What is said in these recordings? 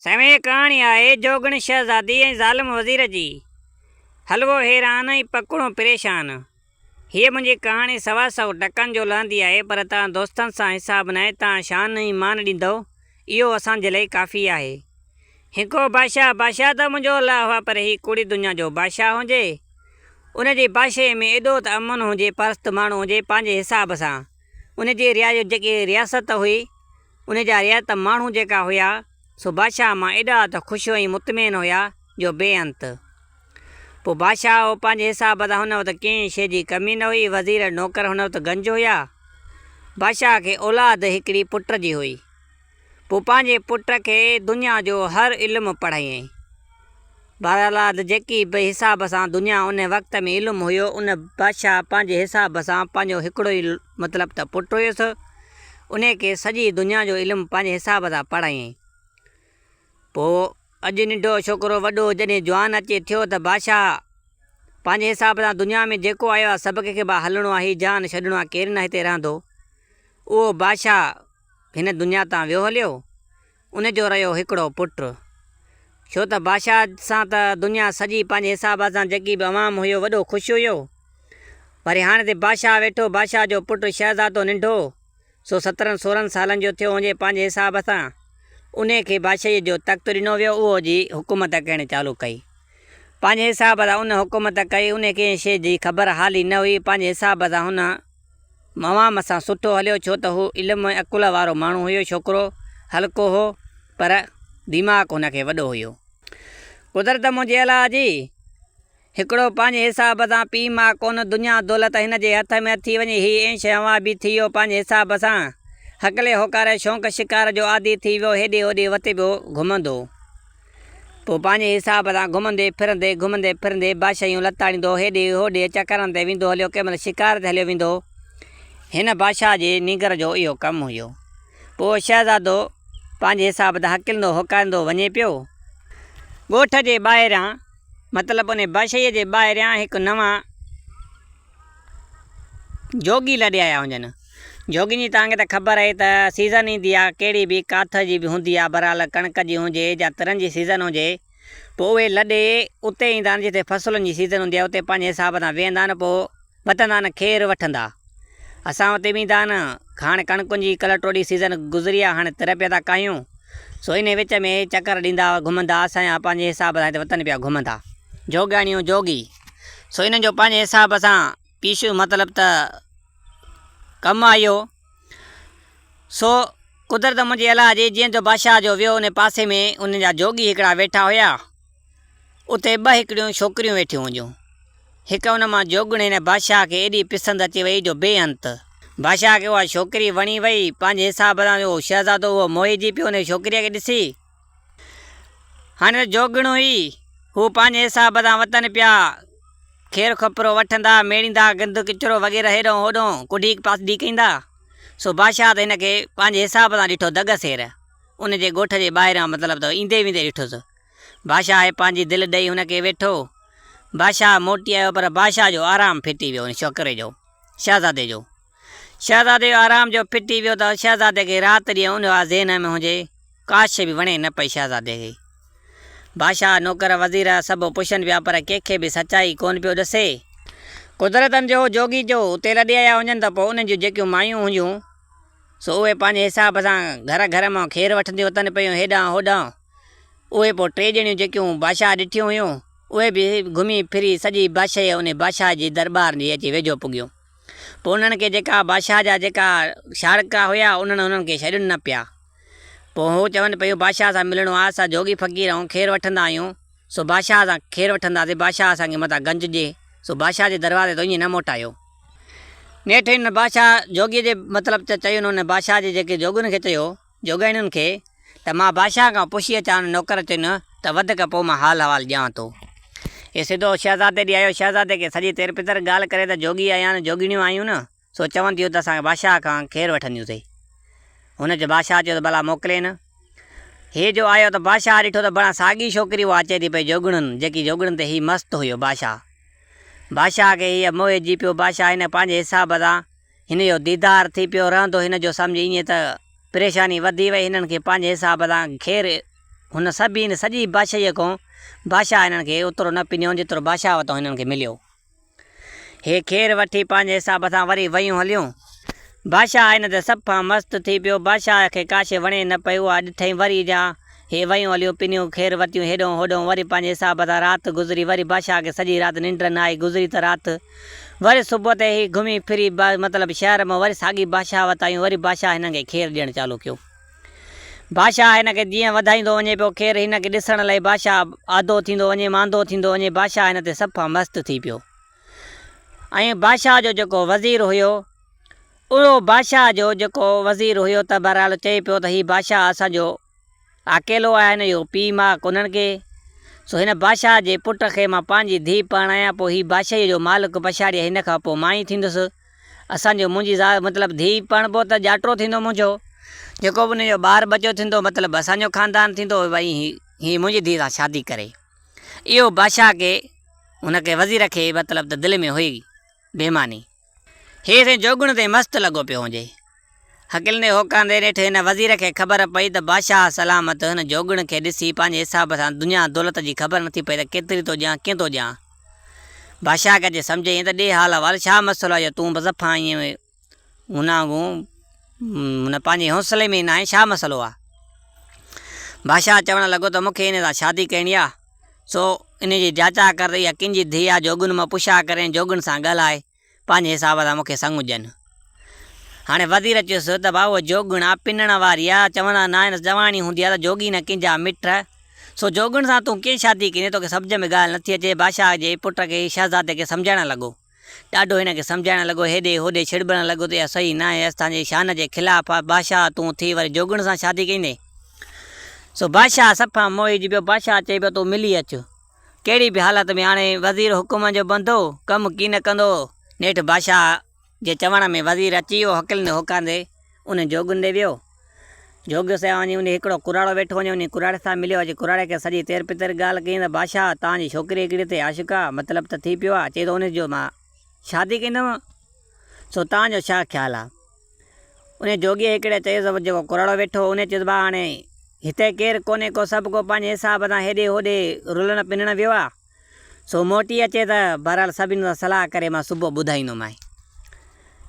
समय कहाणी आहे जोगण शहज़ादी ऐं ज़ालिम वज़ीर जी। हलवो हैरान ऐं पकड़ो परेशान। हीअ मुंहिंजी कहाणी 125 टकनि जो लहंदी आहे, पर तव्हां दोस्तनि सां हिसाब नाहे तव्हां शान ऐं मान ॾींदव, इहो असांजे लाइ काफ़ी आहे। हिकिड़ो बादशाह त मुंहिंजो अलाह हुआ, पर ही कुड़ी दुनिया जो बादशाह हुजे। उनजे बादशाह में एॾो त अमन हुजे, परस्त माण्हू हुजे पंहिंजे हिसाब सां। उनजी जेकी रियासत हुई, उनजा रियासत माण्हू जेका हुया, सो बादशाह मां एॾा त ख़ुशि ऐं मुतमइन हुया जो बेअंत। पोइ बादशाह पंहिंजे हिसाब सां हुन वटि कंहिं शइ जी कमी न हुई। वज़ीर नौकर हुन वटि गंज हुया। बादशाह खे औलाद हिकिड़ी पुट जी हुई। पोइ पंहिंजे पुट खे दुनिया जो हर इल्मु पढ़ायईं। बहरहाल जेकी बि हिसाब सां दुनिया उन वक़्त में इल्मु हुयो, उन बादशाह पंहिंजे हिसाब सां पंहिंजो हिकिड़ो ई मतिलबु त पुटु हुयुसि, उन खे सॼी दुनिया जो इल्मु पंहिंजे हिसाब सां पढ़ायईं। पोइ अॼु नंढो छोकिरो वॾो जॾहिं जवान अचे थियो त बादशाह पंहिंजे हिसाब सां दुनिया में जेको आयो आहे सभु कंहिंखे हलणो आहे, जान छॾणो आहे, केरु न हिते रहंदो। उहो बादशाह हिन दुनिया तां वियो हलियो। उनजो रहियो हिकिड़ो पुटु। छो त बादशाह सां त दुनिया सॼी पंहिंजे हिसाब सां जेकी बि अवाम हुयो वॾो ख़ुशि हुयो। वरी हाणे त बादशाह वेठो, बादशाह जो पुटु शहज़ादो नंढो, सो 17-16 सालनि जो थियो हुजे पंहिंजे हिसाब सां। उन खे बादशाही जो तख़्तु ॾिनो वियो, उहो जी हुकूमत करणु चालू कई। पंहिंजे हिसाब सां उन हुकूमत कई। उन कंहिं शइ जी ख़बर हाली न हुई। पंहिंजे हिसाब सां हुन अवाम सां सुठो हलियो, छो त हू इल्मु अकुल वारो माण्हू हुयो। छोकिरो हल्को हो, पर दिमाग़ हुनखे वॾो हुयो। कुदरत मुंहिंजे अलाह जी हिकिड़ो पंहिंजे हिसाब सां पीउ मां कोन, दुनिया दौलत हिन जे हथ में अची वञे, हीअ ऐं शवा बि थी वियो पंहिंजे हिसाब सां। हकले होकार शौक़ु शिकार जो आदि थी वियो, हेॾे होॾे वते पियो घुमंदो। पोइ पंहिंजे हिसाब सां घुमंदे फिरंदे बादशाहियूं लताड़ींदो, हेॾे होॾे चकरनि ते वेंदो हलियो, कंहिं महिल शिकार ते हलियो वेंदो। हिन बादशाह जे निगर जो इहो कमु हुयो। पोइ शहज़ादो पंहिंजे हिसाब सां हकिलंदो होकारींदो वञे पियो। ॻोठ जे ॿाहिरियां मतिलबु उन बादशाहीअ जे ॿाहिरियां हिकु नवां जोगी लॾे आया हुजनि। जोगिन जी तव्हांखे त ख़बर आहे त सीज़न ईंदी आहे, कहिड़ी बि काथ जी बि हूंदी आहे, बहरहाल कणिक जी हुजे या तिरनि जी सीज़न हुजे, पोइ उहे लॾे उते ईंदा आहिनि जिते फसलुनि जी सीज़न हूंदी आहे। उते पंहिंजे हिसाब सां वेहंदा आहिनि, पोइ वठंदा आहिनि, खेर वठंदा। असां उते वेंदा आहिनि। हाणे कणिकुनि जी कल्ह टोड़ी सीज़न गुज़री आहे, हाणे तिर पिया था कायूं, सो इन विच में चकर ॾींदा घुमंदा। असांजा पंहिंजे हिसाब सां हिते वतन पिया घुमंदा जोगाणियूं जोगी। सो इन्हनि जो पंहिंजे हिसाब सां पीशू मतिलबु त कमु आयो। सो कुदरत मुंहिंजे अलाह जी जीअं जो बादशाह जो वियो, उन पासे में उन जा जोगी हिकिड़ा वेठा हुया। उते ॿ हिकिड़ियूं छोकिरियूं वेठियूं हुयूं। हिकु उन मां जोगण हिन बादशाह खे एॾी पसंदि अची वई जो बेअंत। बादशाह खे उहा छोकिरी वणी वई। पंहिंजे हिसाब सां उहो शहज़ादो उहो मोहिजी पियो उन छोकिरीअ खे ॾिसी। हाणे जोगण हुई, हू पंहिंजे हिसाब सां वतन पिया खेर खपरो वठंदा, मेड़ींदा, गंद किचिरो वग़ैरह हेॾो होॾो कुॾी पासडी कंदा। सो बादशाह त हिन खे पंहिंजे हिसाब सां ॾिठो दग सेर। उन जे ॻोठ जे ॿाहिरियां मतिलबु त ईंदे वेंदे ॾिठोसि। बादशाह पंहिंजी दिलि ॾेई हुनखे वेठो। बादशाह मोटी आयो, पर बादशाह जो आराम फिटी वियो उन छोकिरे जो, शहज़ादे जो। शहज़ादे जो आराम जो फिटी वियो त शहज़ादे खे राति ॾींहुं उन ज़हन में हुजे, काश बि वणे न पई शहज़ादे खे। बादशाह नौकर वज़ीर सभु पुछनि पिया, पर कंहिंखे बि सचाई कोन पियो ॾसे। कुदरतनि जो जोगी जो उते लॾे आया हुजनि त पोइ उन्हनि जूं जेकियूं मायूं हुयूं, सो उहे पंहिंजे हिसाब सां घर मां खेर वठंदियूं वतन पियूं हेॾां होॾां। उहे पोइ टे ॼणियूं जेकियूं बादशाह ॾिठियूं हुयूं, उहे बि घुमी फिरी सॼी बादशाही उन बादशाह जी दरबार जी अची वेझो पुगियूं। पोइ उन्हनि खे जेका बादशाह जा जेका शाड़का हुया, उन्हनि खे छॾनि न पिया। पोइ हू चवनि पियूं बादशाह सां मिलणो आहे, असां जोगी फ़क़ीर ऐं खेर वठंदा आहियूं, सो बादशाह सां खेर वठंदासीं, बादशाह असांखे मथां गंज ॾिए। सो बादशाह जे दरवाज़े तो ईअं न मोटायो। नेठि हिन बादशाह जोगीअ जे मतिलबु त चयो हुन बादशाह जे जेके जोगियुनि खे चयो, जोगाणियुनि खे, त मां बादशाह खां पुछी अचां। नौकर चयुनि त वधीक पोइ मां हाल अहिवाल ॼाण थो। हे सिधो शहज़ादे ॾे आयो। शहज़ादे खे सॼी तिर पितर ॻाल्हि करे त जोगी आया आहिनि, जोगिणियूं आयूं न, सो चवनि थियूं त असां बादशाह खां खेर वठंदियूंसीं। हुन जो बादशाह चयो त भला मोकिलेनि। हे जो आयो त बादशाह ॾिठो त भला साॻी छोकिरी उहा अचे थी पई जोगणनि, जेकी जोगणनि ते हीउ मस्तु हुयो बादशाह। बादशाह खे हीअ मोहिजी पियो। बादशाह हिन पंहिंजे हिसाब सां हिन जो दीदार थी पियो रहंदो। हिन जो सम्झ ईअं त परेशानी वधी वई। हिननि खे पंहिंजे हिसाब सां खेर हुन सभिनी सॼी बादशाहीअ खां बादशाह हिननि खे ओतिरो न पिनियो जेतिरो बादशाह वटां हिननि खे मिलियो। हे खेर वठी पंहिंजे हिसाब सां वरी वयूं हलियूं। बादशाह हिन ते सफ़ा मस्तु थी पियो। बादशाह खे का शइ वणे न पई। उहा ॾिठईं वरी जा हे वयूं हलियूं पिनियूं खेर वरितियूं हेॾो होॾो। वरी पंहिंजे हिसाब सां राति गुज़री। वरी बादशाह खे सॼी राति निंड न आई। गुज़री त राति। वरी सुबुह ते ही घुमी फिरी मतिलबु शहर में वरी साॻी बादशाह वटि आयूं। वरी बादशाह हिन खे खेर ॾियणु चालू कयो। बादशाह हिन खे जीअं वधाईंदो वञे पियो खेर हिन खे ॾिसण लाइ बादशाह आदो थींदो वञे मांदो थींदो वञे। बादशाह हिन ते सफ़ा मस्तु थी पियो। ऐं बादशाह जो जेको वज़ीर हुयो उहो बादशाह जो जेको वज़ीर हुयो त बहरहाल चए पियो त हीउ बादशाह असांजो अकेलो आहे न इहो पीउ मां कोन्हनि खे। सो हिन बादशाह जे पुट खे मां पंहिंजी धीउ परिणायां पोइ हीउ बादशाही जो मालिक पछाड़ीअ हिन खां पोइ मां ई थींदुसि। असांजो मुंहिंजी मतिलबु धीउ परिणबो त ॼाटो थींदो मुंहिंजो। जेको बि हुनजो ॿारु बचो थींदो मतिलबु असांजो ख़ानदान थींदो। भई हीअ मुंहिंजी धीउ सां शादी करे। इहो बादशाह खे हुनखे वज़ीर खे मतिलबु त दिलि में हुई बेईमानी। हे साईं जोगुण ते मस्तु लॻो पियो हुजे। हकिलंदे होकांदे ॾेठि हिन वज़ीर खे ख़बर पई त बादशाह सलामत हिन जोगुण खे ॾिसी पंहिंजे हिसाब सां दुनिया दौलत जी ख़बर नथी पई त केतिरी थो ॾियां कीअं थो ॾियां। बादशाह खे अॼु सम्झई त ॾे हाल अहिवाल छा मसइलो आहे तूं बि सफ़ा ईअं हुन पंहिंजे हौसले में न आहे छा मसइलो आहे। बादशाह चवणु लॻो त मूंखे हिन सां शादी करणी आहे। सो इन जी जांचा कर इहा कंहिंजी धीउ आहे जोगुन मां पुछा करे जोगुन सां ॻाल्हाए पंहिंजे हिसाब सां मूंखे संग ॾियनि। हाणे वज़ीर चयुसि त भाऊ जोगुण आहे पिनण वारी आहे। चवंदा न आहिनि जवानी हूंदी आहे त जोगी न कंहिंजा मिट। सो जोगुण सां तूं कीअं शादी कई तोखे सम्झ में ॻाल्हि नथी अचे। बादशाह जे पुट खे शहज़ादे खे सम्झाइणु लॻो। ॾाढो हिन खे सम्झाइणु लॻो हेॾे होॾे छिड़बणु लॻो त इहा सही न आहे असांजे शान जे ख़िलाफ़ु आहे। बादशाह तूं थी वरी जोगुण सां शादी कंदे। सो बादशाह सफ़ा मोहिजी पियो। बादशाह चए पियो तूं मिली अचु कहिड़ी बि हालत में। हाणे वज़ीर हुकुम जो बंदो कमु की न कंदो। नेठि बादशाह जे चवण में वज़ीर अची वियो। हकिलंदे होकांदे उन जोगुन ॾे वियो। जोग सां वञी उन हिकिड़ो कुराड़ो वेठो वञे उन कुराड़े सां मिलियो। अॼु कुराड़े खे सॼी तेर पितर ॻाल्हि कई त बादशाह तव्हांजी छोकिरी हिकिड़ी ते आशिक़ु आहे मतिलबु त थी पियो आहे। चए थो उनजो मां शादी कंदुमि। सो तव्हांजो छा ख़्यालु आहे। उन जोगीअ हिकिड़े चयुसि जेको कुराड़ो वेठो उन चयुसि भाउ हाणे हिते केरु कोन्हे को सभु को पंहिंजे हिसाब सां हेॾे होॾे रुलणु पिनणु वियो आहे। सो मोटी अचे त बहरहाल सभिनी सां सलाह करे मां सुबुह ॿुधाईंदोमांइ।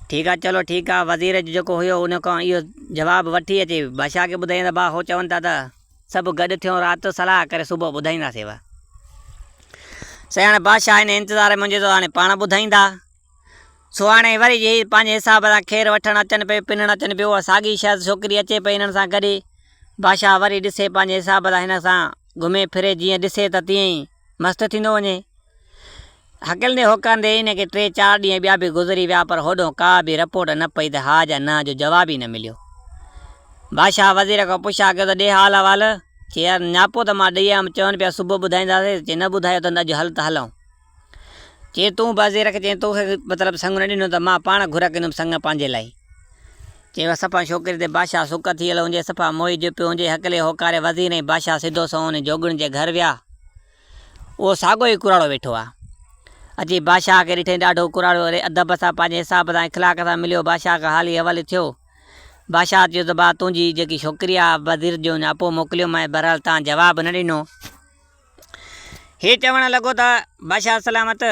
ठीकु आहे चलो ठीकु आहे। वज़ीर जो जेको हुयो उन खां इहो जवाबु वठी अचे बादशाह खे ॿुधाईं त भाउ हो चवनि था त सभु गॾु थियूं राति सलाह करे सुबुह ॿुधाईंदासीं। सही हाणे बादशाह हिन इंतज़ार में मुंहिंजे हाणे पाण ॿुधाईंदा। सो हाणे वरी इहे पंहिंजे हिसाब सां खेर वठणु अचनि पई पिनणु अचनि पियो। उहा साॻी शइ छोकिरी अचे पई हिननि सां गॾु। बादशाह वरी ॾिसे पंहिंजे हिसाब सां हिन सां घुमे फिरे जीअं ॾिसे त तीअं ई मस्तु थींदो वञे। हकिलंदे होकांदे इन खे 3-4 ॾींहं ॿिया बि गुज़री विया पर होॾो का बि रिपोर्ट न पई त हा या न जो जवाबु ई न मिलियो। बादशाह वज़ीर खां पुछा कयो त ॾे हाल अहिवाल। चए यार न्यापो त मां ॾेई आयुमि चवनि पिया सुबुह ॿुधाईंदासीं। चए न ॿुधायो त अॼु हल त हलूं। चए तूं वज़ीर खे चई तोखे मतिलबु संग न ॾिनो त मां पाण घुर कंदुमि संग पंहिंजे लाइ। चयो सफ़ा छोकिरी ते बादशाह सुक थी वियल हुजे सफ़ा मोहिजी पियो हुजे। हकिले होकारे वज़ीर ऐं बादशाह सिधो सो हुन जोगुण जे घर विया। उहो साॻियो ई कुराड़ो वेठो आहे। अची बादशाह खे ॾिठईं ॾाढो कुराड़ो अदब सां पंहिंजे हिसाब सां इख़लाक़ सां मिलियो। बादशाह खां हाली हवाले थियो। बादशाह चयो त भाउ तुंहिंजी जेकी छोकिरी आहे वज़ीर जो न्यापो मोकिलियो मां बहरहाल तव्हां जवाबु न ॾिनो। हे चवणु लॻो त बादशाह सलामत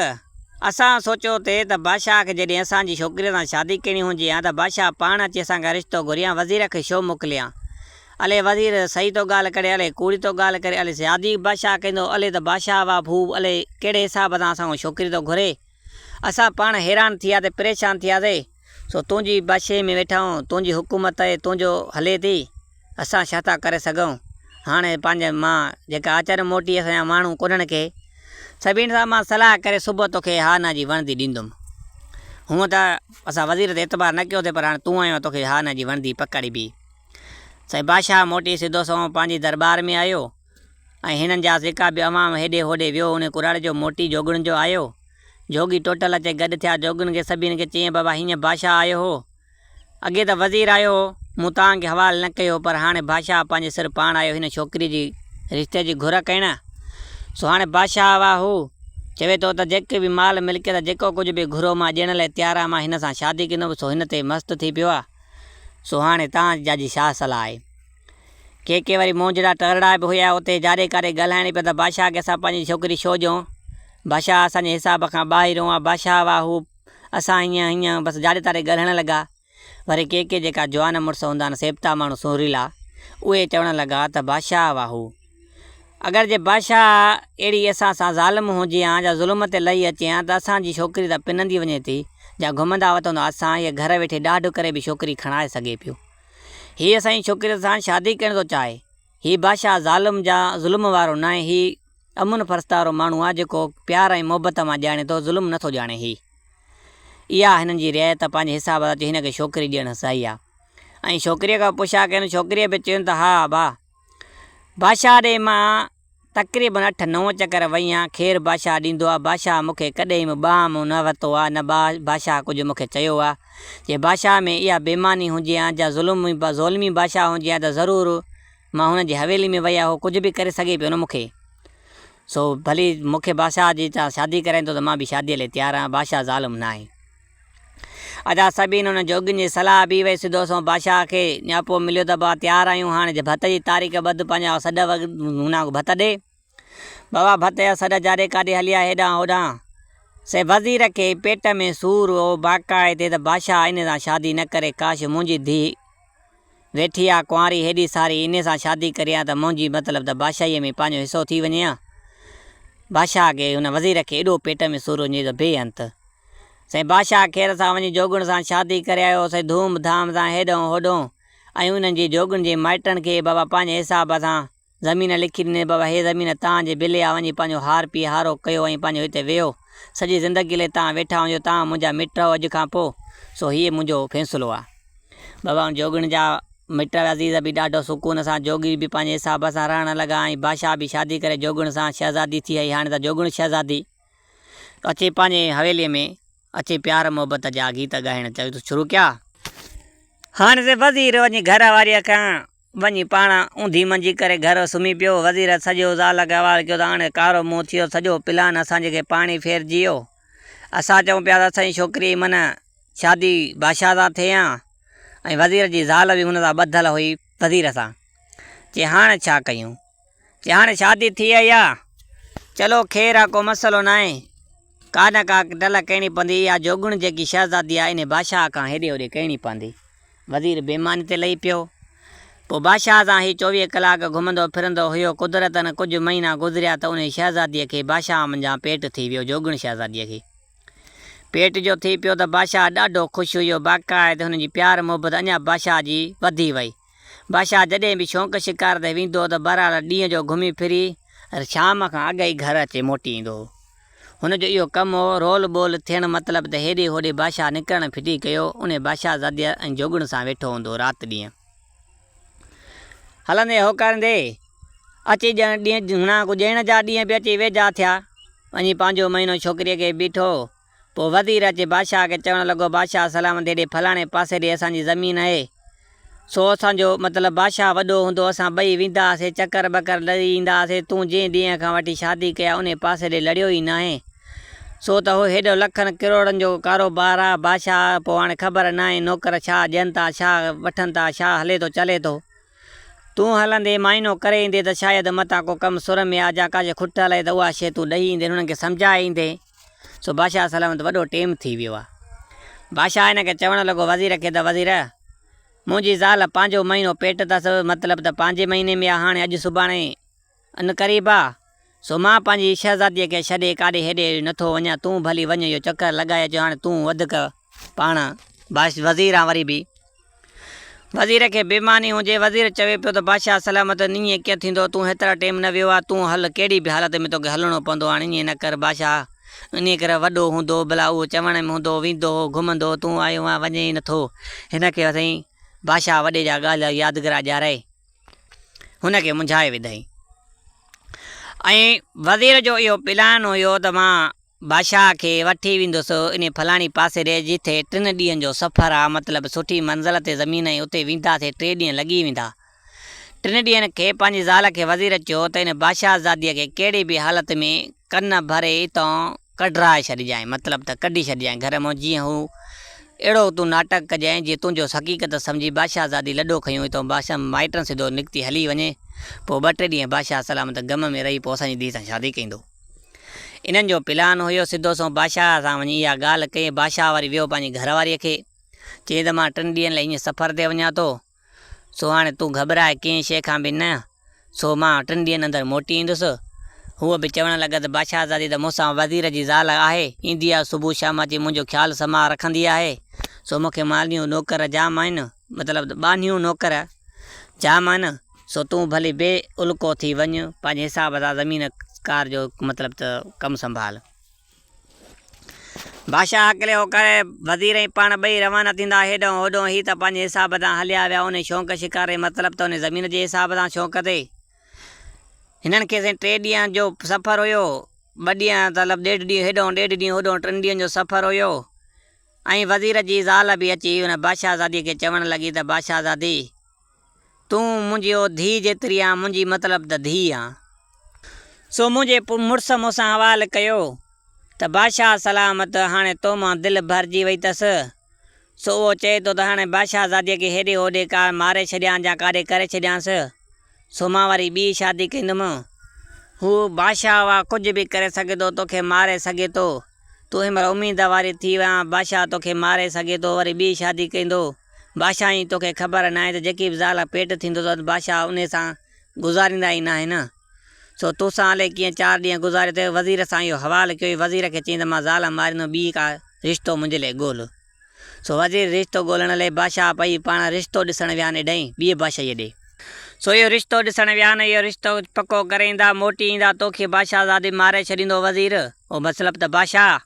असां सोचियो ते त बादशाह खे जॾहिं असांजी छोकिरीअ सां शादी करणी हुजे हा त बादशाह पाण अची असांखां रिश्तो घुरियां वज़ीर खे छो मोकिलियां। अले वज़ीर सही थो ॻाल्हि करे अले कूड़ी थो ॻाल्हि करे अले शादी बादशाह कंदो अले त बादशाह वाह भू अले कहिड़े हिसाब सां असां छोकिरी थो घुरे। असां पाण हैरान थी वियासीं परेशान थी वियासीं। सो तुंहिंजी बादशाही में वेठा आहियूं तुंहिंजी हुकूमत आहे तुंहिंजो हले थी असां छा था करे सघूं। हाणे पंहिंजे मां जेका अचनि मोटी असांजा माण्हू कोन्हनि खे सभिनि सां मां सलाह करे सुबुह तोखे हा न जी वणंदी ॾींदुमि। हूअं त असां वज़ीर ते एतबार न कयोसीं पर हाणे तूं आयो तोखे हा न जी वणंदी पकड़ी बि। साईं बादशाह मोटी सिधो सो पंहिंजी दरबार में आयो ऐं हिननि जा जेका बि अवाम हेॾे होॾे वियो उन कुराड़े जो मोटी जोगुण जो आयो। जोगी टोटल अचे गॾु थिया जोगुन खे सभिनि खे चईं बाबा हीअं बादशाह आयो हो। अॻे त वज़ीर आयो हो मूं तव्हांखे हवालु न कयो पर हाणे बादशाह पंहिंजे सिर पाण आयो हिन छोकिरी जी रिश्ते जी घुर कयण। सो हाणे बादशाह वाह हू चवे थो त जेके बि माल मिल्कियत जेको कुझु बि घुरो मां ॾियण लाइ तयारु आहे मां हिन सां शादी कंदुमि। सो हिन ते मस्तु थी पियो आहे। सो हाणे तव्हांजी छा सलाह आहे। के वरी मोंजड़ा टरड़ा बि हुया उते जाॾे काॾे ॻाल्हाइण पिया त बादशाह खे असां पंहिंजी छोकिरी छो ॾियूं, बादशाह असांजे हिसाब खां ॿाहिरों आहे, बादशाह हुआ हू असां हीअं बसि जाॾे ताॾे ॻाल्हाइण लॻा। वरी के जेका जवान मुड़ुस हूंदा आहिनि सेबता माण्हू सुरीला उहे चवणु लॻा त बादशाह हुआ हू, अगरि जे बादशाह अहिड़ी असां सां ज़ालिम हुजे हा या ज़ुल्म ते लही अचे हा त असांजी छोकिरी त पिनंदी वञे थी या घुमंदा वठंदा असां हीअ घर वेठे ॾाढो करे बि छोकिरी खणाए सघे पियो। हीअ असांजी छोकिरी सां शादी करण थो चाहे, हीअ बादशाह ज़ालिम जा ज़ुल्म वारो न आहे, हीअ अमुन फरस्त वारो माण्हू आहे जेको प्यार ऐं मोहबत मां ॼाणे थो, ज़ुल्म नथो ॼाणे। इहा हिननि जी रिआयत पंहिंजे हिसाब सां हिनखे छोकिरी ॾियणु सही आहे। ऐं छोकिरीअ खां पुछा कनि, छोकिरीअ बि चवनि त हा भाउ बादशाह ॾे मां तक़रीबन 8-9 चकर वई आहियां, ख़ैरु बादशाह ॾींदो आहे, बादशाह मूंखे कॾहिं बि ॿाह मूं न वरितो आहे, न बादशाह कुझु मूंखे चयो आहे। जे बादशाह में इहा बेईमानी हुजे हा या ज़ुल्मी बादशाह हुजे हा त ज़रूरु मां हुन जी हवेली में वई आहियां, उहो कुझु बि करे सघे पियो न मूंखे, सो भली मूंखे बादशाह जी शादी कराईंदो त मां बि शादीअ लाइ तयारु आहियां, बादशाह ज़ालिम न आहे। अदा सभिनि हुन जोगियुनि जी सलाह बि वई, सिधो सो बादशाह खे न्यापो मिलियो त भाउ तयारु आहियूं, हाणे जे भत जी तारीख़ ॿध पंहिंजा सॾ हुन भत ॾे। बाबा भत जा सॾ जाॾे काॾे हलिया हेॾां होॾां, से वज़ीर खे पेट में सूरु हो बाक़ाइदे त बादशाह इन सां शादी न करे, काश मुंहिंजी धीउ वेठी आहे कुंवारी हेॾी सारी, इन सां शादी करे हा त मुंहिंजी मतिलबु त बादशाहीअ में पंहिंजो हिसो थी वञे हा। बादशाह खे हुन वज़ीर खे एॾो पेट में सूरु वञे त बेअंत। साईं बादशाह ख़ैर सां वञी जोगुण सां शादी करे आयो, साईं धूम धाम सां हेॾों होॾों, ऐं उन्हनि जी जोगुनि जे माइटनि खे बाबा पंहिंजे हिसाब सां ज़मीन लिखी ॾिनी, बाबा हे ज़मीन तव्हांजे बिले आहे, वञी पंहिंजो हार पी हारो कयो ऐं पंहिंजो हिते वेहो, सॼी ज़िंदगी लाइ तव्हां वेठा हुजो, तव्हां मुंहिंजा मिट अॼु खां पोइ, सो हीअ मुंहिंजो फ़ैसिलो आहे। बाबा जोगुण जा मिट अज़ीज़ बि ॾाढो सुकून सां जोगी बि पंहिंजे हिसाब सां रहणु लॻा, ऐं बादशाह बि शादी करे जोगुण सां शहज़ादी थी वई। हाणे त जोगुण शहज़ादी अचे पंहिंजे हवेलीअ में अचे प्यार मोहबत जा गीत ॻाइणु चयो शुरू कया। हाणे से वज़ीर वञी घर वारीअ खां वञी पाण ऊंधी मंझी करे घर सुम्ही पियो। वज़ीर सॼो ज़ाल खे हवालु कयो त हाणे कारो मुंहुं थियो, सॼो प्लान असां जेके पाणी फेरजी वियो, असां चऊं पिया त असांजी छोकिरी माना शादी बादशाह सां थिए हा, ऐं वज़ीर जी ज़ाल बि हुन सां ॿधल हुई वज़ीर सां। चई हाणे छा कयूं, चई हाणे शादी थी वई आहे, चलो ख़ैरु आहे, को मसइलो न आहे, का न का टल करिणी पवंदी, इहा जोगुण जेकी शहज़ादी आहे इन बादशाह खां हेॾे होॾे करिणी पवंदी। वज़ीर बेईमानी ते लही पियो। पोइ बादशाह सां ही 24 कलाक घुमंदो फिरंदो हुयो। कुदरतन कुझु महीना गुज़रिया त उन शहज़ादीअ खे बादशाह मंझां पेट थी वियो, जोगुण शहज़ादीअ खे पेट जो थी पियो त बादशाह ॾाढो ख़ुशि हुयो, बाक़ाइदे हुनजी प्यार मोहबत अञा बादशाह जी वधी वई। बादशाह जॾहिं बि शौक़ु शिकार ते वेंदो त बहरहाल ॾींहं जो घुमी फिरी शाम खां अॻु ई घर अचे मोटी ईंदो। हुनजो इहो कमु हो, रोल बोल थियणु मतिलबु त हेॾे होॾे बादशाह निकिरणु फिटी कयो, उन बादशाह ज़ादीअ ऐं जोगुण सां वेठो हूंदो राति ॾींहुं। हलंदे होकारंदे अची ॾींहं ॾियण जा ॾींहं बि अची वेझा थिया, वञी पंहिंजो महीनो छोकिरीअ खे बीठो। पोइ वज़ीर अचे बादशाह खे चवणु लॻो, बादशाह सलामत हेॾे फलाणे पासे ॾे असांजी ज़मीन आहे, सो असांजो मतिलबु बादशाह वॾो हूंदो, असां ॿई वेंदा हुआसीं, चकर बकर लड़ी ईंदा हुआसीं, तूं जंहिं ॾींहं खां वठी शादी कया उन पासे ॾे लड़ियो ई न आहे, सो त उहो हेॾो लखनि किरोड़नि जो कारोबार आहे बादशाह। पोइ हाणे ख़बर न आहे नौकर छा ॾियनि था, छा वठनि था, छा हले थो चले थो, तूं हलंदे माइनो करे ईंदे त शायदि मथां को कमु सुर में आहे या काजे खुट हले त उहा शइ तूं ॾेई ईंदे, हुननि खे सम्झाए ईंदे। सो बादशाह सलामत वॾो टेम थी वियो आहे। बादशाह हिन खे चवणु लॻो वज़ीर खे त वज़ीर मुंहिंजी ज़ाल पंहिंजो महीनो पेट अथसि, मतिलबु त पंहिंजे महीने में आहे, हाणे अॼु सुभाणे अन क़रीब आहे, सो मां पंहिंजी शहज़ादीअ खे छॾे काॾे हेॾे नथो वञा, तूं भली वञ इहो चकर लॻाए अचो, हाणे तूं वधीक पाण वज़ीर आहे वरी बि। वज़ीर खे बेईमानी हुजे, वज़ीर चवे पियो त बादशाह सलामत ईअं कीअं थींदो, तूं हेतिरा टाइम न वियो आहे, तूं हल कहिड़ी बि हालत में तोखे हलणो पवंदो, हाणे ईअं न कर बादशाह, इन करे वॾो हूंदो भला उहो चवण में हूंदो, वेंदो घुमंदो, तूं आयो आहे वञे ई नथो। हिन खे साईं बादशाह वॾे जा ॻाल्हि यादगार ॼाराए हुनखे मुंझाए विधई। ऐं वज़ीर जो इहो प्लान हुयो त मां बादशाह खे वठी वेंदुसि इन फलाणी पासे ॾे जिथे 3 ॾींहंनि जो सफ़र आहे, मतिलबु सुठी मंज़िल ते ज़मीन ऐं उते वेंदासीं, 3 ॾींहं लॻी वेंदा। 3 ॾींहंनि खे पंहिंजी ज़ाल खे वज़ीर चयो त इन बादशाह ज़ादीअ खे कहिड़ी बि हालत में कन भरे हितां कढराए छॾिजांइ, मतिलबु त कढी छॾिजांइ घर मां, जीअं हू अहिड़ो तूं नाटक कजांइ जीअं तुंहिंजो हक़ीक़त सम्झी बादशाहज़ादी लॾो खयूं त बादशाह माइटनि सिधो निकिती हली वञे। पोइ 2-3 ॾींहं बादशाह सलामत गम में रही पोइ असांजी धीउ सां शादी कंदो। इन्हनि जो प्लान हुयो सिधो सो बादशाह सां वञी इहा ॻाल्हि कई। बादशाह वरी वियो पंहिंजी घरवारीअ खे चई त मां 3 ॾींहंनि लाइ ईअं सफ़र ते वञा थो, सो हाणे तूं घबराए कंहिं शइ खां बि न, सो मां 3 ॾींहंनि अंदरि मोटी ईंदुसि। हूअ बि चवणु लॻा त बादशाहज़ादी त मूंसां वज़ीर जी ज़ाल आहे, ईंदी आहे सुबुह शाम अची मुंहिंजो ख़्यालु संभाल रखंदी आहे, सो मूंखे मालियूं नौकर जाम आहिनि, मतिलबु बानियूं नौकर जाम आहिनि, सो तूं भली बेउल्को थी वञु पंहिंजे हिसाब सां ज़मीन कार जो मतिलबु त कमु संभाल। बादशाह अकेले हो करे वज़ीर ई पाण ॿई रवाना थींदा हेॾों होॾों। ही त पंहिंजे हिसाब सां हलिया विया उन शौक़ु शिकार मतिलबु त उन ज़मीन जे हिसाब सां शौक़ु ते। हिननि खे 3 ॾींहं जो सफ़र हुयो, 2 ॾींहं मतिलबु 1.5 ॾींहुं हेॾों 1.5 ॾींहुं होॾों, 3 ॾींहंनि जो सफ़र हुयो। ऐं वज़ीर जी ज़ाल बि अची हुन बादशाहज़ादीअ खे चवणु लॻी त बादशाहज़ादी तूं मुंहिंजो धीउ जेतिरी आहे, मुंहिंजी मतिलबु त धीउ आहे, सो मुंहिंजे मुड़ुस मूंसां हवालु कयो त बादशाह सलामत हाणे तो मां दिलि भरिजी वई अथसि। सो उहो चए थो त हाणे बादशाहज़ादीअ खे हेॾे होॾे का मारे छॾियां या काॾे करे छॾियांसि, सो मां वरी ॿी शादी कंदुमि। हू बादशाह हुआ, कुझु बि करे सघे थो, तोखे मारे सघे थो, तूं हिन महिल उमेद वारी थी विया, बादशाह तोखे मारे सघे थो, वरी ॿी शादी कंदो। बादशाह ई तोखे ख़बर न आहे त जेकी बि ज़ाल पेट थींदो त बादशाह उन सां गुज़ारींदा ई न आहिनि। सो तोसां हले कीअं 4 ॾींहं गुज़ारे ते वज़ीर सां इहो हवालु कयो। वज़ीर खे चई त मां ज़ाल मारींदुमि, ॿी का रिश्तो मुंहिंजे लाइ ॻोल्ह। सो वज़ीर रिश्तो ॻोल्हण लाइ बादशाह पई पाण रिश्तो ॾिसणु विया आहिनि ॾेई ॿिए बादशाह ॾे। सो इहो रिश्तो ॾिसणु विया आहिनि, इहो रिश्तो पको करे ईंदा, मोटी ईंदा, तोखे बादशाहज़ादी मारे छॾींदो वज़ीर। उहो मतिलबु त बादशाह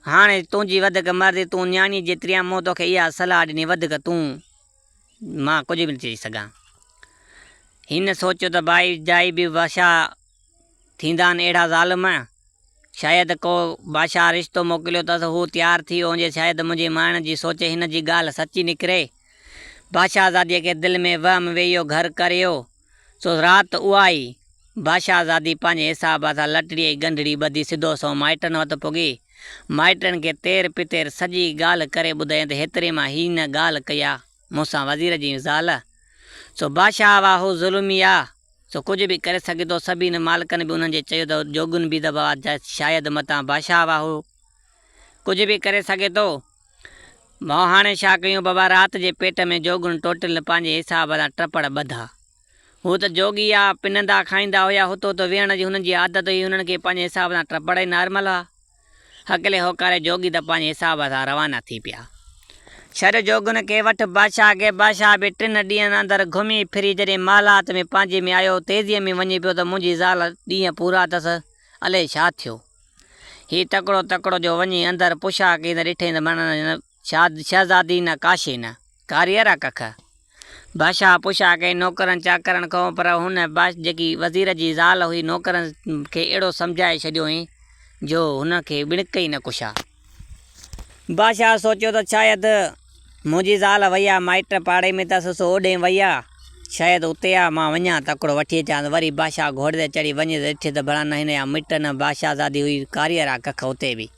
हाणे तुंहिंजी वधीक मर्ज़ी, तूं न्याणी जेतिरी आहे, मूं तोखे इहा सलाह ॾिनी, वधीक तूं मां कुझु बि न चई सघां। हिन सोचियो त भाई जाई बि बादशाह थींदा आहिनि अहिड़ा ज़ालिम, शायदि को बादशाह रिश्तो मोकिलियो अथसि, हू तयारु थी वियो हुजे, शायदि मुंहिंजी माइण जी सोचे हिन जी ॻाल्हि सची निकिरे। बादशाहज़ादीअ खे दिलि में वहम वेही वियो, घर करियो। सो राति उहा ई बादशाहज़ादी पंहिंजे हिसाब सां लटड़ी ऐं गंढड़ी ॿधी सिधो सो माइटनि वटि पुॻी। माइटनि खे तेर पितेर सॼी ॻाल्हि करे ॿुधाई त हेतिरे मां हिन ॻाल्हि कई आहे मूंसां वज़ीर जी ज़ाल। सो बादशाह वाह हू ज़ुल्मी आहे, सो कुझु बि करे सघे थो। सभिनी मालिकनि बि उन्हनि जे चयो त जोगुनि बि त शायदि मतां बादशाह वाह हू कुझु बि करे सघे थो। मां हाणे छा कयूं बाबा, राति जे पेट में जोगुनि टोटल पंहिंजे हिसाब सां टपड़ ॿधा। हू त जोगी आहे, पिनंदा खाईंदा हुया, हुतो त वेहण जी हुननि जी आदत हुई, हुननि खे पंहिंजे हिसाब सां टपड़ ई नॉर्मल आहे। अकेले हो करे जोगी त पंहिंजे हिसाब सां रवाना थी पिया। छॾ जोगुनि खे वठि बादशाह खे। बादशाह बि 3 ॾींहंनि अंदरि घुमी फिरी जॾहिं मालात में पंहिंजे में आयो, तेज़ीअ में वञे पियो त मुंहिंजी ज़ाल ॾींहं पूरा अथसि, अलाए छा थियो। हीउ तकिड़ो जो वञी अंदरि पुछा कई त ॾिठई त माना शहज़ादी न काशे न कारीअर आहे कख। बादशाह पुछा कई नौकरनि चाकरनि खां, पर हुन जेकी वज़ीर जी ज़ाल हुई नौकरनि खे अहिड़ो सम्झाए छॾियो हुई जो हुनखे ॿिणक ई न कुछा। बादशाह सोचियो त शायदि मुंहिंजी ज़ाल वई आहे, माइट पाड़े में अथसि, सो ओॾे वई आहे, शायदि उते आहे, मां वञा तकिड़ो वठी अचां। वरी बादशाह घोड़े ते चढ़ी वञे त ॾिठे त भला न हिन जा मिट न बादशाहज़ादी हुई कारीअर आहे कख उते बि।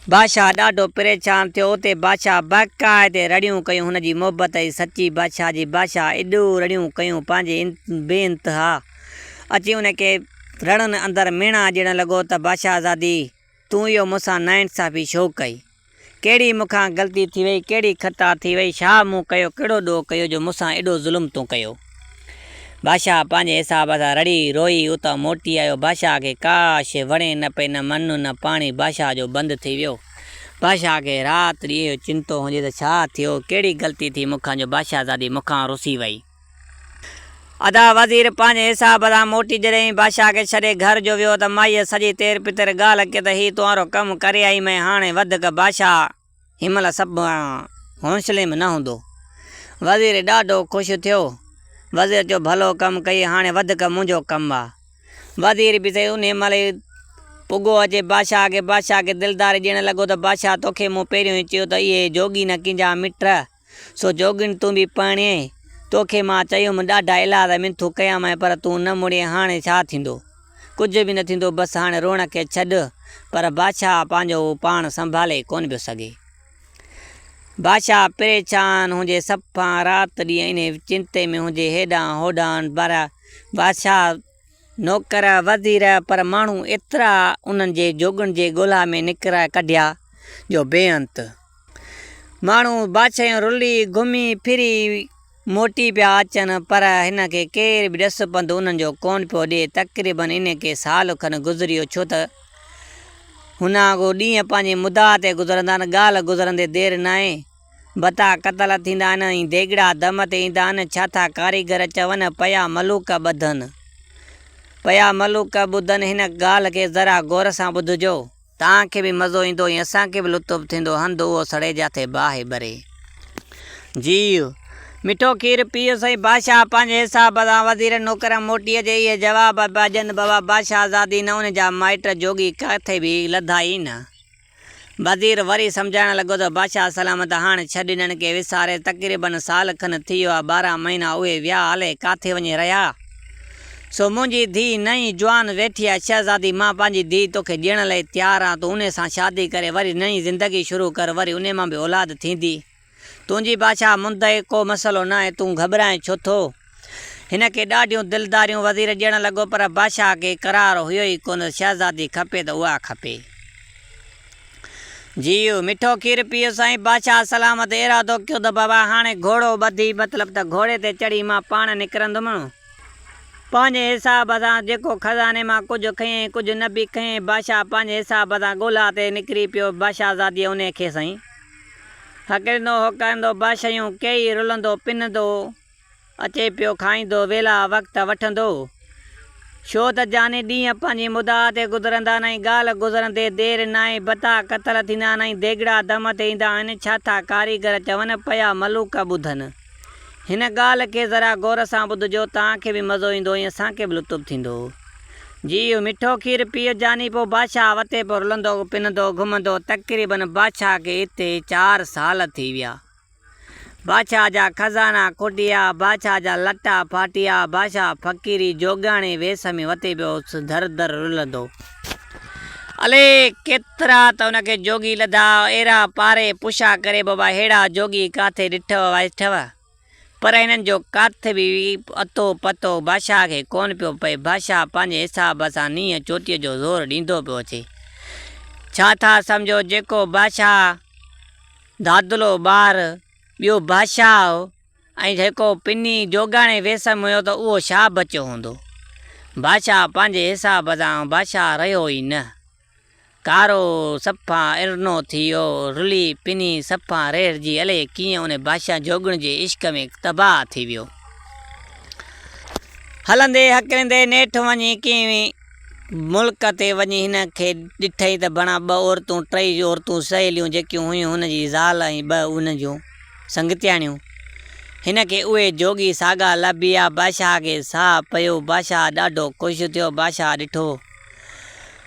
बादशाह ॾाढो परेशान थियो। उते बादशाह बाक़ाइदे रड़ियूं कयूं हुनजी मोहबत जी सची बादशाह जी। बादशाह एॾो रड़ियूं कयूं पंहिंजे बेइंतिहा, अची हुनखे रणनि अंदरि मेणा ॾियणु लॻो त बादशाहज़ादी तूं इहो मूंसां नाइंसाफ़ी छो कई, कहिड़ी मूंखां ग़लती थी वई, कहिड़ी ख़ता थी वई, छा मूं कयो, कहिड़ो ॾोह कयो जो मूंसां एॾो ज़ुल्म तूं कयो। बादशाह पंहिंजे हिसाब सां रड़ी रोई उतां मोटी आयो। बादशाह खे काश वणे न पई, न मन न पाणी, बादशाह जो बंदि थी वियो। बादशाह खे राति ॾींहुं चिंतो हुजे त छा थियो, कहिड़ी ग़लती थी मूंखां जो बादशाहज़ादी मूंखां रुसी वई। अदा वज़ीर पंहिंजे हिसाब सां मोटी जॾहिं बादशाह खे छॾे घर जो वियो त माईअ सॼी तेर पितर ॻाल्हि कई त हीउ तुंहिंजो कमु करे आई मैं, हाणे वधीक बादशाह हिनमहिल सभु हौसले में न हूंदो। वज़ीर ॾाढो ख़ुशि थियो। वज़ीर जो भलो कमु कई, हाणे वधीक मुंहिंजो कमु आहे। वज़ीर बि सही उन महिल पुॻो अचे बादशाह खे। बादशाह खे दिलदारी ॾियणु लॻो त बादशाह तोखे मूं पहिरियों ई चयो त इहे जोगी न कंहिंजा मिट, सो जोगिन तूं बि पणे, तोखे मां चयुमि ॾाढा इलाज मिनथू कया मैं, पर तूं न मुड़े, हाणे छा थींदो, कुझु बि न थींदो, बसि हाणे रोअण खे छॾ। पर बादशाह पंहिंजो पाण संभाले कोन पियो सघे। बादशाह परेशान हुजे, सफ़ा रात ॾींहुं इन चिंते में हुजे, हेॾां होॾां बारा बादशाह नौकर वज़ीर पर माण्हू एतिरा उन्हनि जे जोगण जे ॻोल्हा में निकिरा कढिया जो बेअंत। माण्हू बादशाह रुली घुमी फिरी मोटी पिया अचनि पर हिन खे केर बि ॾस पंधु उन्हनि जो कोन पियो ॾिए। तक़रीबन इन खे साल खनि गुज़रियो, छो त हुन को ॾींहं पंहिंजे मुदा ते गुज़रंदा आहिनि, ॻाल्हि गुज़रंदे देरि न आहे। बता क़तल थींदा आहिनि, देगिड़ा दम ते ईंदा आहिनि, छा था कारीगर चवनि, पया मलूक ॿधनि, पया मलूक ॿुधनि। हिन ॻाल्हि खे ज़रा गौर सां ॿुधिजो, तव्हांखे बि मज़ो ईंदो ऐं असांखे बि लुत्फ़ थींदो। हंधि उहो सड़े जाथे बाहि भरे। जी मिठो खीरु पीउ सही। बादशाह पंहिंजे हिसाब सां वज़ीर नौकर मोटी अचे इहे जवाब भॼनि बाबा बादशाह आज़ादी न उन जा माइट जोगी किथे बि लधाई न। वज़ीर वरी सम्झाइण लॻो त बादशाह सलामत हाणे छॾ हिननि खे विसारे, तक़रीबन साल खनि थी वियो आहे, 12 महीना उहे विया हले किथे वञी रहिया। सो मुंहिंजी धीउ नई जवान वेठी आहे शहज़ादी, मां पंहिंजी धीउ तोखे ॾियण लाइ तयारु आहियां। तूं उन सां शादी करे वरी नई ज़िंदगी शुरू कर, वरी उन मां बि औलाद थींदी। तुंहिंजी बादशाह मुंदे को मसइलो न आहे, तूं घबराए छो थो। हिन खे ॾाढियूं दिलदारियूं वज़ीर ॾियणु लॻो पर बादशाह खे करार हुयो ई कोन, शहज़ादी खपे त उहा खपे। जी मिठो खीरु पीउ साईं। बादशाह सलामत इरादो कयो त बाबा हाणे घोड़ो ॿधी, मतिलबु त घोड़े ते चढ़ी मां पाण निकिरंदुमि। पंहिंजे हिसाब सां जेको खज़ाने मां कुझु खयईं कुझु न बि खयईं। बादशाह पंहिंजे हिसाब सां ॻोल्हा ते निकिरी पियो। बादशाहज़ादीअ उन खे साईं हकिरंदो होकारींदो, बादशाहूं कई रुलंदो पिनंदो अचे पियो, खाईंदो वेला वक़्तु वठंदो। छो त जाने ॾींहं पंहिंजी मुदा ते गुज़रंदा न, ॻाल्हि गुज़रंदे देरि न आहे। बता क़तल थींदा आहिनि, देगिड़ा दम ते ईंदा आहिनि, छा था कारीगर चवनि, पया मलूक ॿुधनि। हिन ॻाल्हि खे ज़रा गौर सां ॿुधिजो, तव्हांखे बि मज़ो ईंदो ऐं असांखे बि लुत्फ़ थींदो। जी मिठो खीरु पीउ जानी पोइ बादशाह वते पियो रुलंदो पिनंदो घुमंदो। तक़रीबन बादशाह खे हिते 4 साल थी विया। बादशाह जा खज़ाना खुटिया, बादशाह जा लटा फाटिया, बादशाह फ़क़ीरी जोगाणे वेस में वते पियो दर दर रुलंदो। अले केतिरा त हुनखे जोगी लधा, अहिड़ा पारे पुछा करे बाबा अहिड़ा जोगी किथे ॾिठव वाठव, पर हिननि जो किथे बि अतो पतो बादशाह खे कोन पियो पए। बादशाह पंहिंजे हिसाब सां नींहं चोटीअ जो ज़ोर ॾींदो पियो अचे। छा था सम्झो, जेको बादशाह दादलो ॿार ॿियो बादशाह ऐं जेको पिनी जोगाणे वेस में हुयो त उहो छा बचियो हूंदो। बादशाह पंहिंजे हिसाब सां बादशाह रहियो ई न, कारो सफ़ा इरनो थी वियो, रुली पिनी सफ़ा रहिजी हले कीअं उन बादशाह जोगण जे इश्क में तबाह थी वियो। हलंदे हकिरंदे नेठि वञी कीअं मुल्क ते वञी हिन खे ॾिठई त बणा 2 औरतूं 3 औरतूं सहेलियूं जेकियूं हुयूं हुनजी ज़ाल ऐं 2 उन जूं संगतियाणियूं, हिन खे उहे जोगी साॻा लभिया। बादशाह खे साह पियो, बादशाह ॾाढो ख़ुशि थियो। बादशाह ॾिठो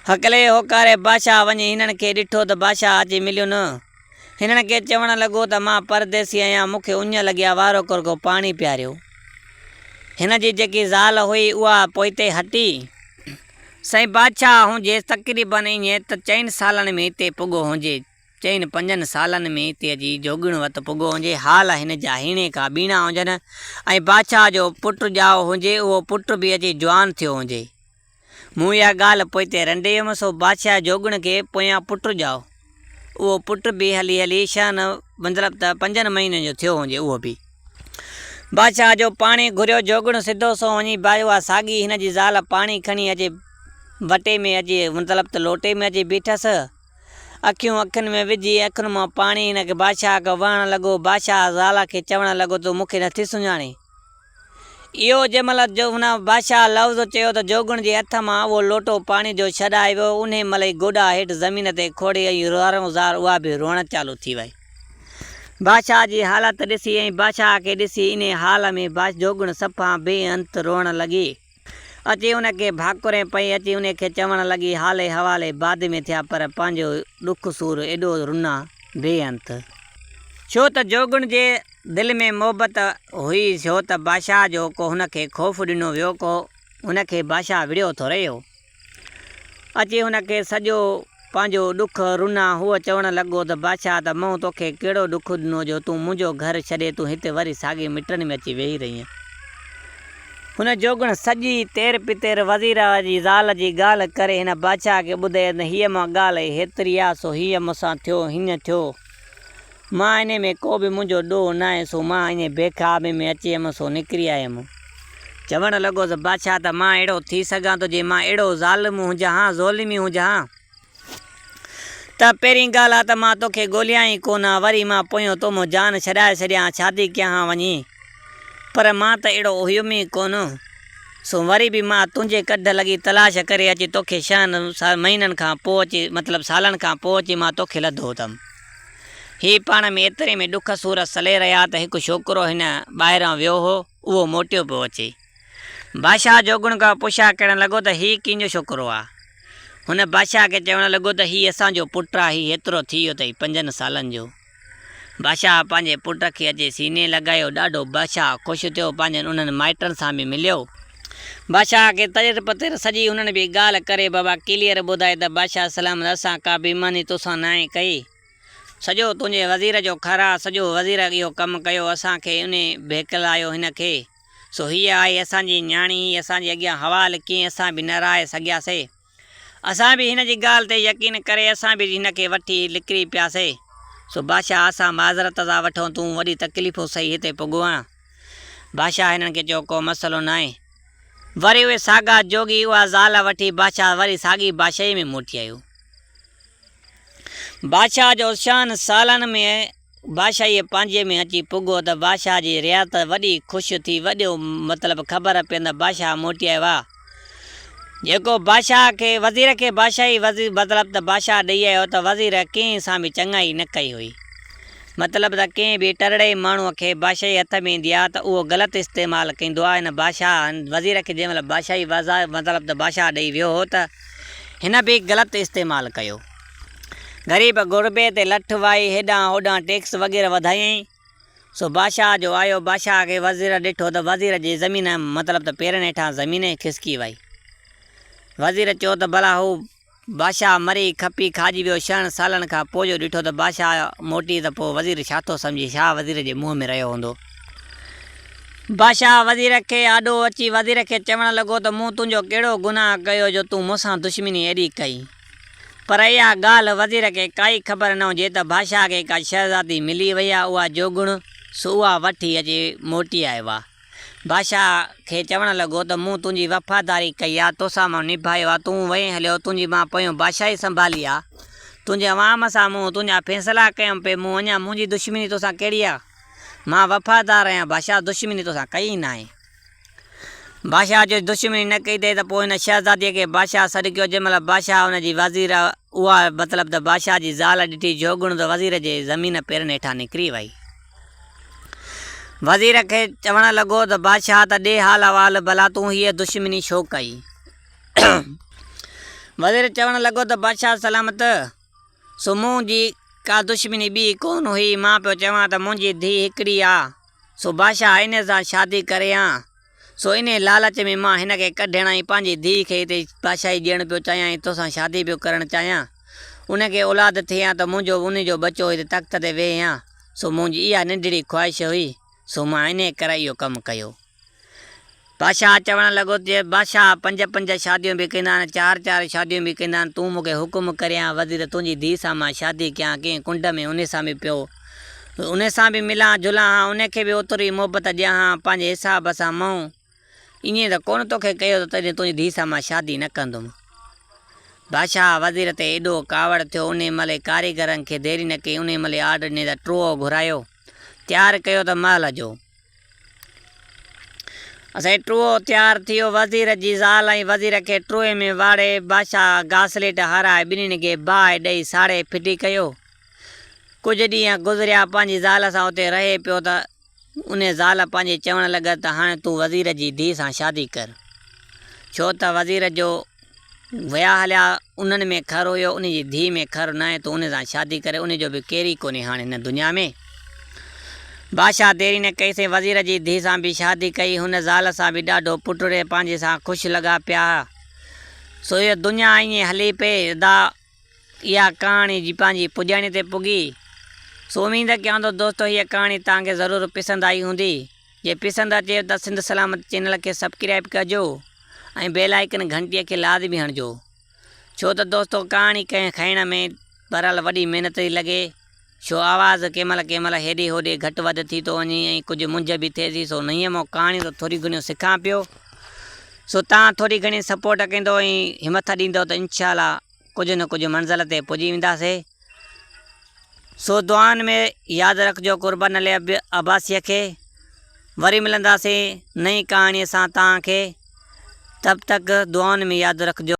हकले होकारे, बादशाह वञी हिननि खे ॾिठो त बादशाह अची मिलियो न। हिननि खे चवणु लॻो त मां परदेसी आहियां, मूंखे उञ लॻिया, वारो को पाणी पियारियो। हिन जी जेकी ज़ाल हुई उहा पोइते हटी। साईं बादशाह हुजे तक़रीबन ईअं त 4 सालनि में हिते पुॻो हुजे, 4-5 सालनि में हिते अची जोगण वटि पुॻो हुजे। हाल हिन जा हीणे खां ॿीणा हुजनि ऐं बादशाह जो पुटु ॼाओ हुजे, उहो पुटु बि अची जवान थियो हुजे। मूं इहा ॻाल्हि पोइते रंडे हुयमि। सो बादशाह जोगण खे पोयां पुटु ॼाओ, उहो पुटु बि हली हली 6 मतिलबु त 5 महीननि जो थियो हुजे। उहो बि बादशाह जो पाणी घुरियो, जोगण सिधो सो वञी उहा साॻी हिन जी ज़ाल पाणी खणी अचे वटे में अची, मतिलबु त लोटे में अची बीठसि, अखियूं अखियुनि में विझी अखियुनि मां पाणी हिन खे बादशाह खे वहणु लॻो। बादशाह ज़ाल खे चवणु लॻो तूं मूंखे नथी सुञाणे। इहो जंहिंमहिल जो हुन बादशाह लफ़्ज़ चयो त जोगण जे हथ मां उहो लोटो पाणी जो छॾाए वियो। उन महिल ई गोॾा हेठि ज़मीन ते खोड़े ऐं ज़ार उहा बि रोअण चालू थी वई। बादशाह जी हालत ॾिसी ऐं बादशाह खे ॾिसी इन हाल में जोगण सफ़ा बेअंत रोअण लॻी। अची उनखे भाकुरे पई, अची उनखे चवणु लॻी हाले हवाले बाद में थिया, पर पंहिंजो ॾुख सूर एॾो रुना बेअंत। छो त जोगण जे दिलि में मोहबत हुई, छो त बादशाह जो को हुनखे ख़ौफ़ ॾिनो वियो, को हुनखे बादशाह विड़ियो थो रहियो। अची हुनखे सॼो पंहिंजो ॾुख रुना हूअ चवणु लॻो त बादशाह त मूं तोखे कहिड़ो ॾुख ॾिनो जो तूं मुंहिंजो घर छॾे तूं हिते वरी साॻी मिटनि में अची वेही रही आहीं। हुन जोगण सॼी तेर पितेर वज़ीर जी ज़ाल जी ॻाल्हि करे हिन बादशाह खे ॿुधाए त हीअ मां ॻाल्हि हेतिरी आहे, सो हीअ मूंसां थियो, हीअं थियो, मां इन में को बि मुंहिंजो ॾोह न आहे, सो मां इन बेख़ाबी में अची वियुमि, सो निकिरी आयुमि। चवणु लॻो त बादशाह त मां अहिड़ो थी सघां थो जे मां अहिड़ो ज़ालिम हुजां हा, ज़ोलिमी हुजां हा त पहिरीं ॻाल्हि आहे त मां तोखे ॻोल्हियां ई कोन, वरी मां पोयों तो मूं जान छॾाए छॾियां, शादी कयां हा वञी, पर मां त अहिड़ो हुयुमि ई कोन, सो वरी बि मां तुंहिंजे कढ लॻी तलाश करे अची तोखे 6 महीननि खां पोइ अची मतिलबु सालनि खां पोइ अची मां तोखे लधो अथमि। हीअ पाण में एतिरे में ॾुख सूर सले रहिया त हिकु छोकिरो हिन ॿाहिरां वियो हो, उहो मोटियो पियो अचे। बादशाह जोगुण खां पुछा करणु लॻो त हीअ कंहिंजो छोकिरो आहे? हुन बादशाह खे चवणु लॻो त हीअ असांजो पुटु आहे, हीअ एतिरो थी वियो अथई 5 सालनि जो। बादशाह पंहिंजे पुट खे अचे सीने लॻायो, ॾाढो बादशाह ख़ुशि थियो, पंहिंजनि उन्हनि माइटनि सां बि मिलियो। बादशाह खे तजर पतर सॼी हुननि बि ॻाल्हि करे बाबा क्लियर ॿुधाए त बादशाह सलाम असां का बेईमानी तोसां न आहे कई, सॼो तुंहिंजे वज़ीर जो खरा, सॼो वज़ीर इहो कमु कयो, असांखे उन बेकलायो हिन खे, सो हीअ आहे असांजी न्याणी, असांजे अॻियां हवालु कीअं असां बि न राहे सघियासीं। असां बि हिन जी ॻाल्हि ते यकीन करे असां बि हिन खे वठी निकिरी पियासीं। सो बादशाह असां माज़रत था वठूं, तूं वॾी तकलीफ़ूं सही हिते पुॻो आहे। बादशाह हिननि खे चयो को मसइलो न आहे। वरी उहे साॻा जोगी उहा ज़ाल वठी बादशाह वरी साॻी बादशाही में मोटी आयो। बादशाह जो 6 सालनि में बादशाही पंहिंजे में अची पुॻो त बादशाह जी रियात वॾी ख़ुशि थी, वॾो मतिलबु ख़बर पई त बादशाह मोटी आयो आहे। जेको बादशाह खे वज़ीर खे बादशाही मतिलबु त बादशाह ॾेई आयो त वज़ीर कंहिं सां बि चङाई न कई हुई, मतिलबु त कंहिं बि टरड़े माण्हूअ खे बादशाही हथ में ईंदी आहे त उहो ग़लति इस्तेमालु कंदो आहे। हिन बादशाह वज़ीर खे जंहिं महिल बादशाही मतिलबु त बादशाह ॾेई वियो हो त हिन बि ग़लति इस्तेमालु कयो। ग़रीब गुरबे ते लठ वाई, हेॾां होॾां टैक्स वग़ैरह वधायईं। सो बादशाह जो आयो, बादशाह खे वज़ीर ॾिठो त वज़ीर जी ज़मीन मतिलबु त पेरनि हेठां ज़मीन खिसकी वई। वज़ीर चयो त भला हू बादशाह मरी खपी खाइजी वियो 6 सालनि खां पोइ जो ॾिठो त बादशाह मोटी, त पोइ वज़ीर छा थो सम्झे, छा वज़ीर जे मुंहं में रहियो हूंदो। बादशाह वज़ीर खे आॾो अची वज़ीर खे चवणु लॻो त मूं तुंहिंजो कहिड़ो गुनाह कयो जो तूं मूंसां दुश्मनी एॾी कई। पर इहा ॻाल्हि वज़ीर खे काई ख़बर न हुजे त बादशाह खे का शहज़ादी मिली वई आहे, उहा जोगुण, सो उहा वठी अचे मोटी आयो आहे। बादशाह खे चवणु लॻो त मूं तुंहिंजी वफ़ादारी कई आहे, तोसां मां निभायो आहे, तूं वहीं हलियो, तुंहिंजी मां पोयों बादशाही संभाली आहे, तुंहिंजे अवाम सां मूं तुंहिंजा फ़ैसिला कयमि पे, मूं अञा मुंहिंजी दुश्मनी तोसां कहिड़ी आहे, मां वफ़ादार आहियां, बादशाह दुश्मनी तोसां कई न आहे। बादशाह जो दुश्मनी न कई अथई त पोइ हिन शहज़ादीअ खे बादशाह सॾु कयो। जंहिं महिल बादशाह हुनजी वज़ीर उहा मतिलबु त बादशाह जी ज़ाल ॾिठी जोगुण त वज़ीर जे ज़मीन पेरनि हेठां निकिरी वई। वज़ीर खे चवणु लॻो त बादशाह त ॾे हाल अहिवाल, भला तूं हीअ दुश्मनी छो कई? वज़ीर चवणु लॻो त बादशाह सलामत, सो मुंहिंजी का दुश्मनी ॿी कोन हुई, मां पियो चवां त मुंहिंजी धीउ हिकिड़ी आहे, सो बादशाह इन सां शादी करे हा, सो इन लालच में मां हिन खे कढण ऐं पंहिंजी धीउ खे हिते बादशाही ॾियणु पियो चाहियां ऐं तोसां शादी पियो करणु चाहियां, उनखे औलाद थिए हा त मुंहिंजो उनजो बचो हिते तख़्त ते वेहे हा, सो मुंहिंजी इहा नंढड़ी ख़्वाहिश हुई, सो मां इन करे इहो कमु कयो। बादशाह चवणु लॻो त बादशाह 5-5 शादियूं बि कंदा आहिनि, 4-4 शादियूं बि कंदा आहिनि, तूं मूंखे हुकुम करियां वज़ीर तुंहिंजी धीउ सां मां शादी कयां, कंहिं कुंड में उन सां बि पियो, उन सां बि मिलां जुलां हा, उनखे बि ओतिरी मोहबत ॾियां हा, पंहिंजे हिसाब सां मूं ईअं त कोन तोखे कयो त तॾहिं तुंहिंजी धीउ सां मां शादी न कंदुमि। बादशाह वज़ीर ते एॾो कावड़ थियो, उन महिल कारीगरनि खे देरी न कई, उन महिल आर्डर ॾिने त ट्रोह घुरायो, तयारु कयो त महल जो। असांजी ट्रोह तयारु थी वियो, वज़ीर जी ज़ाल ऐं वज़ीर खे ट्रोह में वाड़े बादशाह घासलेट हाराए ॿिन्हिनि खे बाहि ॾेई साड़े फिटी कयो। कुझु ॾींहं गुज़रिया, पंहिंजी ज़ाल सां उते रहे पियो त उन ज़ाल पंहिंजे चवणु लॻा त हाणे तूं वज़ीर जी धीउ सां शादी कर, छो त वज़ीर जो विया हलिया उन्हनि में खर हुयो, उनजी धीउ में खर न आहे, त उन सां शादी करे, उनजो बि केरी कोन्हे हाणे हिन दुनिया में। बादशाह देरी न कईसीं, वज़ीर जी धीउ सां बि शादी कई, हुन ज़ाल सां बि ॾाढो पुटुड़े पंहिंजे सां ख़ुशि लॻा पिया। सो इहा दुनिया ईअं हली पई, इहा कहाणी जी पंहिंजी पुॼाणी ते पुगी। सो उम्मीद कयां थो दोस्तो हीअ कहाणी तव्हांखे ज़रूरु पसंदि आई हूंदी। जे पसंदि अचे त सिंध सलामत चैनल खे सब्सक्राइब कजो ऐं बेल आइकन घंटीअ खे लाज़मी हणिजो। छो त दोस्तो कहाणी कंहिं खाइण में बहरहाल वॾी महिनत थी लॻे। छो आवाज़ु कंहिं महिल हेॾे होॾे घटि वधि थी थो वञे ऐं कुझु मुंझ बि थिए थी। सो हीअं मां कहाणी त थोरी घणियूं सिखां पियो। सो तव्हां थोरी घणी सपोर्ट कंदो ऐं हिमत ॾींदो त इंशाअल्लाह कुझु न कुझु मंज़िल ते पुॼी वेंदासीं। सो दुआनि में यादि रखिजो कुर्बान अली अब्बासीअ खे। वरी मिलंदासीं नई कहाणीअ सां तव्हांखे। तब तक दुआनि में यादि रखिजो।